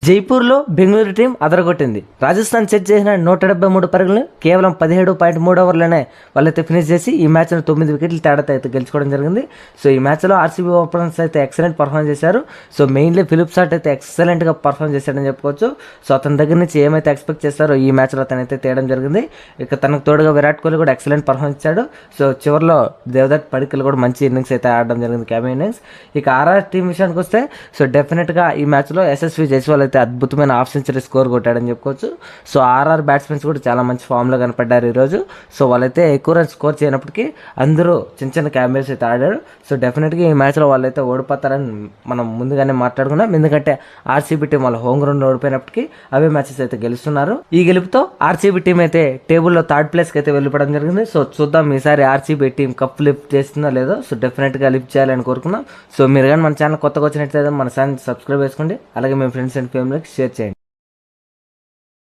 జైపూర్లో Bengaluru team అదరగొట్టింది. Rajasthan set చేసిన 173 పరుగులను కేవలం 17.3 ఓవర్లోనే వాళ్ళైతే ఫినిష్ చేసి ఈ మ్యాచ్ను 9 వికెట్ల తేడాతో అయితే గెలుచుకోవడం జరిగింది. సో ఈ మ్యాచ్లో ఆర్సీబీ ఓపెనర్స్ అయితే ఎక్సలెంట్ పర్ఫార్మ్ చేశారు. సో మెయిన్లీ ఫిలిప్ సాల్ట్ అయితే ఎక్సలెంట్గా పర్ఫార్మ్ చేశాడని చెప్పుకోవచ్చు. సో అతని దగ్గర నుంచి ఏమైతే ఎక్స్పెక్ట్ చేస్తారో ఈ మ్యాచ్లో అతనైతే తేయడం జరిగింది. ఇక తనకు తోడుగా విరాట్ కోహ్లీ కూడా ఎక్సలెంట్ పర్ఫార్మ్ ఇచ్చాడు. సో చివరిలో దేవదత్ పడికల్ కూడా మంచి ఇన్నింగ్స్ అయితే ఆడడం జరిగింది, క్యామియో ఇన్నింగ్స్. ఇక ఆర్ఆర్ టీం విషయానికి వస్తే సో డెఫినెట్గా ఈ మ్యాచ్లో ఎస్ఎస్వి జైస్వాల్ అయితే అద్భుతమైన హాఫ్ సెంచరీ స్కోర్ కొట్టాడని చెప్పుకోవచ్చు. సో ఆర్ఆర్ బ్యాట్స్మెన్స్ కూడా చాలా మంచి ఫామ్లో కనపడ్డారు ఈరోజు. సో వాళ్ళైతే ఎక్కువ రన్ స్కోర్ చేయనప్పటికీ అందరూ చిన్న చిన్న క్యామియోస్ అయితే ఆడారు. సో డెఫినెట్గా ఈ మ్యాచ్లో వాళ్ళైతే ఓడిపోతారని మనం ముందుగానే మాట్లాడుకున్నాం. ఎందుకంటే ఆర్సీబీ టీం వాళ్ళ హోమ్ గ్రౌండ్లో ఓడిపోయినప్పటికీ అవే మ్యాచెస్ అయితే గెలుస్తున్నారు. ఈ గెలుపుతో ఆర్సీబీ టీం అయితే టేబుల్లో థర్డ్ ప్లేస్కి అయితే వెళ్ళిపోవడం జరిగింది. సో చూద్దాం ఈసారి ఆర్సీబీ టీం కప్ లిఫ్ట్ చేస్తుందో లేదో. సో డెఫినెట్గా లిఫ్ట్ చేయాలని కోరుకున్నాం. సో మీరు కానీ మన ఛానల్ కొత్తగా వచ్చినట్లయితే మన ఛానల్ సబ్స్క్రైబ్ చేసుకోండి. అలాగే మీ ఫ్రెండ్స్ అండ్ ఫ్యామిలీకి షేర్ చేయండి.